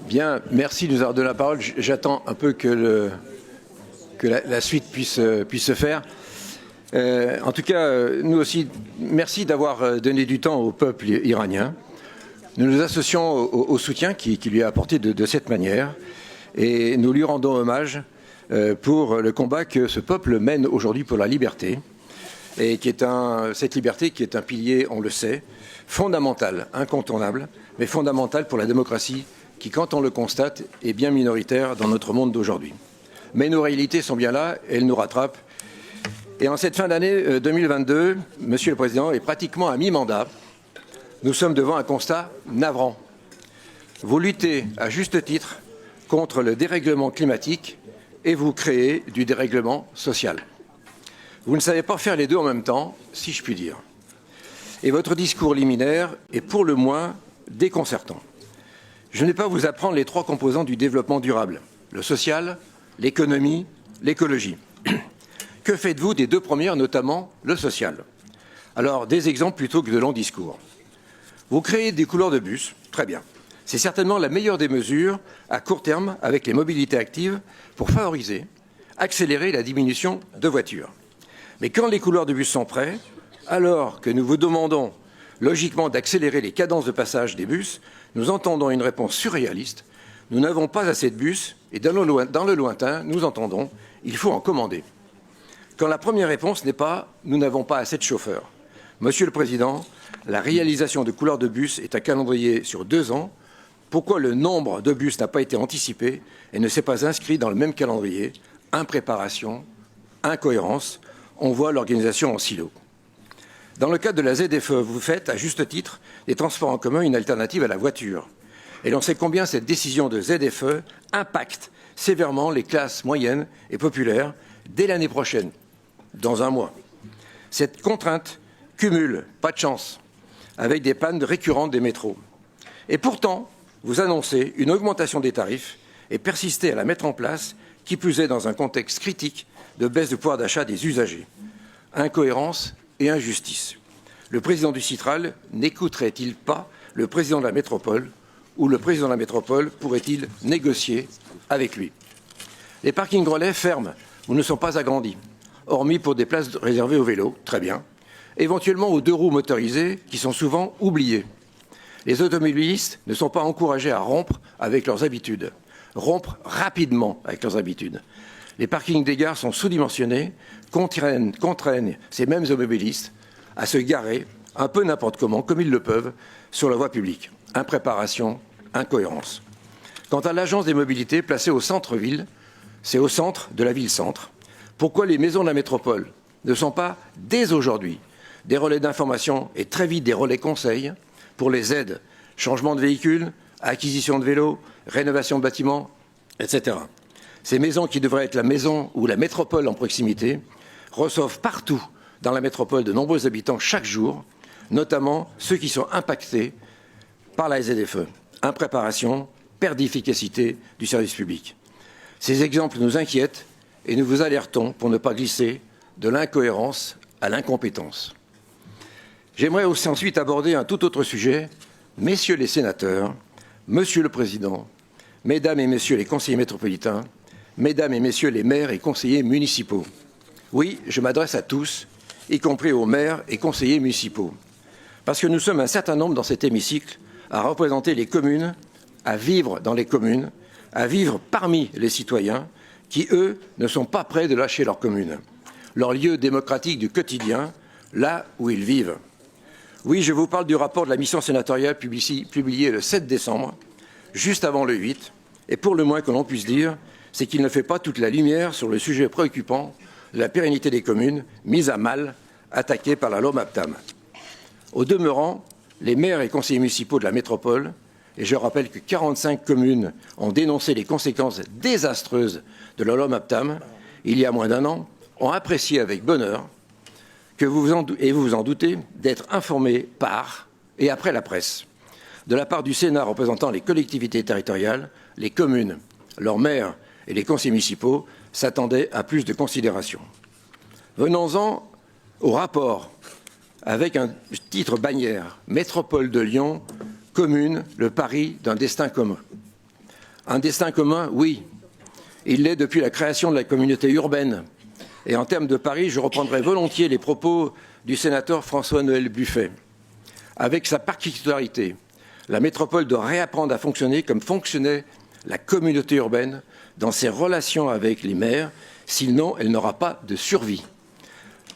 Bien, merci de nous avoir donné la parole. J'attends un peu que la suite puisse se faire. En tout cas, nous aussi, merci d'avoir donné du temps au peuple iranien. Nous nous associons au soutien qui lui est apporté de cette manière et nous lui rendons hommage pour le combat que ce peuple mène aujourd'hui pour la liberté et cette liberté qui est un pilier, on le sait, fondamental, incontournable, mais fondamental pour la démocratie qui, quand on le constate, est bien minoritaire dans notre monde d'aujourd'hui. Mais nos réalités sont bien là, et elles nous rattrapent. Et en cette fin d'année 2022, Monsieur le Président, est pratiquement à mi-mandat. Nous sommes devant un constat navrant. Vous luttez à juste titre contre le dérèglement climatique et vous créez du dérèglement social. Vous ne savez pas faire les deux en même temps, si je puis dire. Et votre discours liminaire est pour le moins déconcertant. Je ne vais pas vous apprendre les trois composants du développement durable, le social, l'économie, l'écologie. Que faites-vous des deux premières, notamment le social? Alors, des exemples plutôt que de longs discours. Vous créez des couleurs de bus, très bien. C'est certainement la meilleure des mesures à court terme avec les mobilités actives pour favoriser, accélérer la diminution de voitures. Mais quand les couleurs de bus sont prêts, alors que nous vous demandons logiquement d'accélérer les cadences de passage des bus, nous entendons une réponse surréaliste. Nous n'avons pas assez de bus et dans le lointain, nous entendons il faut en commander. Quand la première réponse n'est pas nous n'avons pas assez de chauffeurs. Monsieur le Président, la réalisation de couleurs de bus est un calendrier sur 2 ans. Pourquoi le nombre de bus n'a pas été anticipé et ne s'est pas inscrit dans le même calendrier? Impréparation, incohérence, on voit l'organisation en silo. Dans le cadre de la ZFE, vous faites, à juste titre, des transports en commun une alternative à la voiture. Et l'on sait combien cette décision de ZFE impacte sévèrement les classes moyennes et populaires dès l'année prochaine, dans 1 mois. Cette contrainte cumule, pas de chance, avec des pannes récurrentes des métros. Et pourtant, vous annoncez une augmentation des tarifs et persistez à la mettre en place, qui plus est dans un contexte critique de baisse de pouvoir d'achat des usagers. Incohérence et injustice. Le président du Citral n'écouterait-il pas le président de la métropole ou le président de la métropole pourrait-il négocier avec lui? Les parkings relais ferment ou ne sont pas agrandis, hormis pour des places réservées aux vélos, très bien, éventuellement aux 2 roues motorisées qui sont souvent oubliées. Les automobilistes ne sont pas encouragés à rompre avec leurs habitudes, rompre rapidement avec leurs habitudes. Les parkings des gares sont sous-dimensionnés, contraignent ces mêmes automobilistes à se garer un peu n'importe comment, comme ils le peuvent, sur la voie publique. Impréparation, incohérence. Quant à l'agence des mobilités placée au centre-ville, c'est au centre de la ville-centre. Pourquoi les maisons de la métropole ne sont pas, dès aujourd'hui, des relais d'information et très vite des relais conseils pour les aides, changement de véhicule, acquisition de vélos, rénovation de bâtiments, etc. Ces maisons qui devraient être la maison ou la métropole en proximité reçoivent partout dans la métropole de nombreux habitants chaque jour, notamment ceux qui sont impactés par la ZFE. Impréparation, perte d'efficacité du service public. Ces exemples nous inquiètent et nous vous alertons pour ne pas glisser de l'incohérence à l'incompétence. J'aimerais aussi ensuite aborder un tout autre sujet. Messieurs les sénateurs, Monsieur le Président, Mesdames et Messieurs les conseillers métropolitains, Mesdames et Messieurs les maires et conseillers municipaux. Oui, je m'adresse à tous, y compris aux maires et conseillers municipaux, parce que nous sommes un certain nombre dans cet hémicycle à représenter les communes, à vivre dans les communes, à vivre parmi les citoyens qui, eux, ne sont pas prêts de lâcher leur commune, leur lieu démocratique du quotidien, là où ils vivent. Oui, je vous parle du rapport de la mission sénatoriale publié le 7 décembre, juste avant le 8, et pour le moins que l'on puisse dire, c'est qu'il ne fait pas toute la lumière sur le sujet préoccupant de la pérennité des communes, mise à mal, attaquée par la loi MAPTAM. Au demeurant, les maires et conseillers municipaux de la métropole, et je rappelle que 45 communes ont dénoncé les conséquences désastreuses de la loi MAPTAM il y a moins d'1 an, ont apprécié avec bonheur que vous vous en doutez, d'être informés par et après la presse, de la part du Sénat représentant les collectivités territoriales, les communes, leurs maires et les conseillers municipaux s'attendaient à plus de considération. Venons-en au rapport avec un titre bannière, Métropole de Lyon, commune, le pari d'un destin commun. Un destin commun, oui. Il l'est depuis la création de la communauté urbaine. Et en termes de Paris, je reprendrai volontiers les propos du sénateur François-Noël Buffet. Avec sa particularité, la métropole doit réapprendre à fonctionner comme fonctionnait la communauté urbaine dans ses relations avec les maires, sinon elle n'aura pas de survie.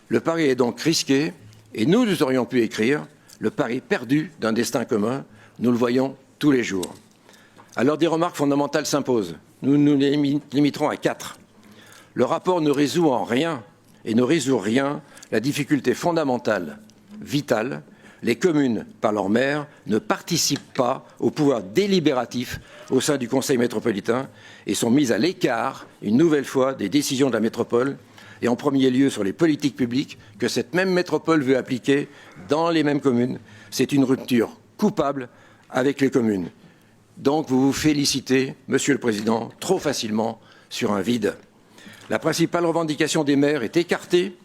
Le pari est donc risqué et nous aurions pu écrire le pari perdu d'un destin commun. Nous le voyons tous les jours. Alors des remarques fondamentales s'imposent. Nous nous limiterons à 4. Le rapport ne résout en rien et ne résout rien la difficulté fondamentale, vitale. Les communes, par leur maire, ne participent pas au pouvoir délibératif au sein du Conseil métropolitain et sont mises à l'écart, une nouvelle fois, des décisions de la métropole et en premier lieu sur les politiques publiques que cette même métropole veut appliquer dans les mêmes communes. C'est une rupture coupable avec les communes. Donc vous vous félicitez, Monsieur le Président, trop facilement sur un vide. La principale revendication des maires est écartée.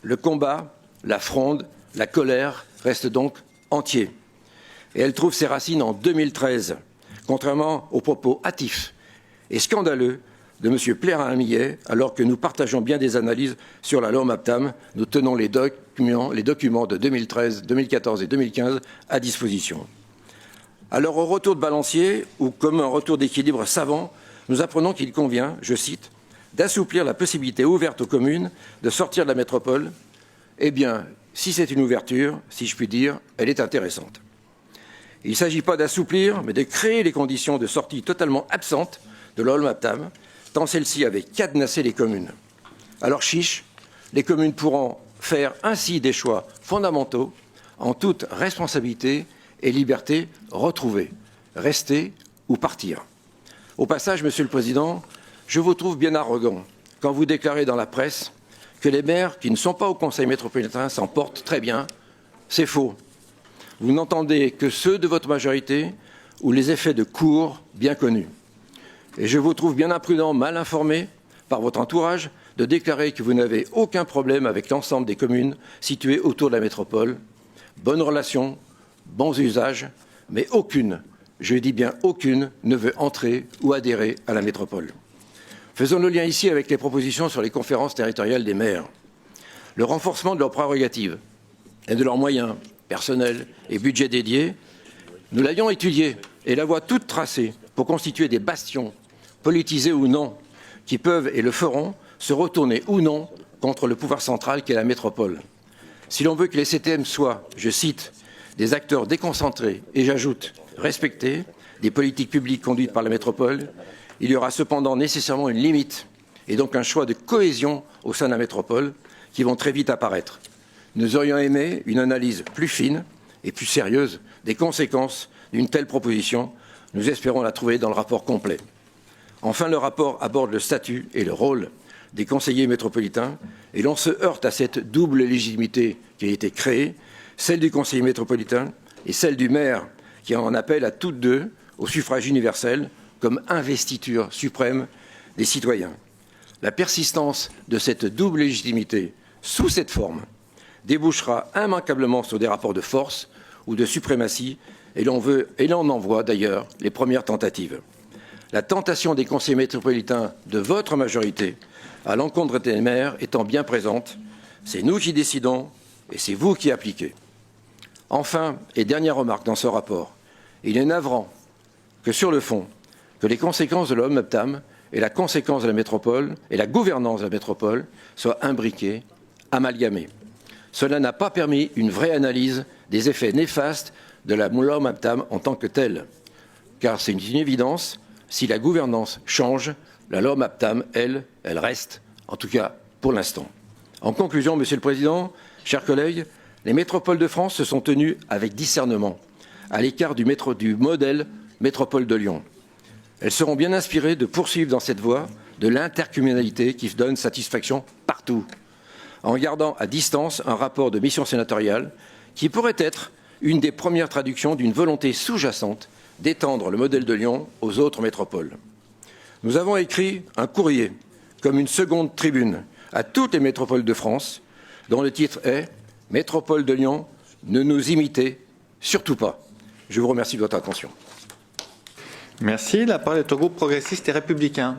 Le combat, la fronde, la colère reste donc entier. Et elle trouve ses racines en 2013, contrairement aux propos hâtifs et scandaleux de M. Plérin-Millet, alors que nous partageons bien des analyses sur la loi MAPTAM, nous tenons les documents de 2013, 2014 et 2015 à disposition. Alors au retour de balancier, ou comme un retour d'équilibre savant, nous apprenons qu'il convient, je cite, d'assouplir la possibilité ouverte aux communes de sortir de la métropole. Eh bien, si c'est une ouverture, si je puis dire, elle est intéressante. Il ne s'agit pas d'assouplir, mais de créer les conditions de sortie totalement absentes de la loi MAPTAM, tant celle-ci avait cadenassé les communes. Alors chiche, les communes pourront faire ainsi des choix fondamentaux en toute responsabilité et liberté retrouvée, rester ou partir. Au passage, Monsieur le Président, je vous trouve bien arrogant quand vous déclarez dans la presse que les maires qui ne sont pas au Conseil métropolitain s'en portent très bien. C'est faux. Vous n'entendez que ceux de votre majorité ou les effets de cour bien connus. Et je vous trouve bien imprudent, mal informé par votre entourage de déclarer que vous n'avez aucun problème avec l'ensemble des communes situées autour de la métropole. Bonnes relations, bons usages, mais aucune, je dis bien aucune, ne veut entrer ou adhérer à la métropole. Faisons le lien ici avec les propositions sur les conférences territoriales des maires. Le renforcement de leurs prérogatives et de leurs moyens personnels et budgets dédiés, nous l'avions étudié et la voie toute tracée pour constituer des bastions, politisés ou non, qui peuvent et le feront se retourner ou non contre le pouvoir central qu'est la métropole. Si l'on veut que les CTM soient, je cite, des acteurs déconcentrés et j'ajoute respectés des politiques publiques conduites par la métropole, il y aura cependant nécessairement une limite et donc un choix de cohésion au sein de la métropole qui vont très vite apparaître. Nous aurions aimé une analyse plus fine et plus sérieuse des conséquences d'une telle proposition. Nous espérons la trouver dans le rapport complet. Enfin, le rapport aborde le statut et le rôle des conseillers métropolitains et l'on se heurte à cette double légitimité qui a été créée, celle du conseiller métropolitain et celle du maire qui en appelle à toutes deux au suffrage universel comme investiture suprême des citoyens. La persistance de cette double légitimité sous cette forme débouchera immanquablement sur des rapports de force ou de suprématie et l'on en voit d'ailleurs les premières tentatives. La tentation des conseillers métropolitains de votre majorité à l'encontre des maires étant bien présente, c'est nous qui décidons et c'est vous qui appliquez. Enfin, et dernière remarque dans ce rapport, il est navrant que sur le fond, que les conséquences de la loi MAPTAM et la conséquence de la métropole et la gouvernance de la métropole soient imbriquées, amalgamées. Cela n'a pas permis une vraie analyse des effets néfastes de la loi MAPTAM en tant que telle. Car c'est une évidence, si la gouvernance change, la loi MAPTAM, elle reste, en tout cas pour l'instant. En conclusion, Monsieur le Président, chers collègues, les métropoles de France se sont tenues avec discernement, à l'écart du modèle métropole de Lyon. Elles seront bien inspirées de poursuivre dans cette voie de l'intercommunalité qui donne satisfaction partout, en gardant à distance un rapport de mission sénatoriale qui pourrait être une des premières traductions d'une volonté sous-jacente d'étendre le modèle de Lyon aux autres métropoles. Nous avons écrit un courrier, comme une seconde tribune, à toutes les métropoles de France, dont le titre est « Métropole de Lyon, ne nous imitez surtout pas ». Je vous remercie de votre attention. Merci. La parole est au groupe progressiste et républicain.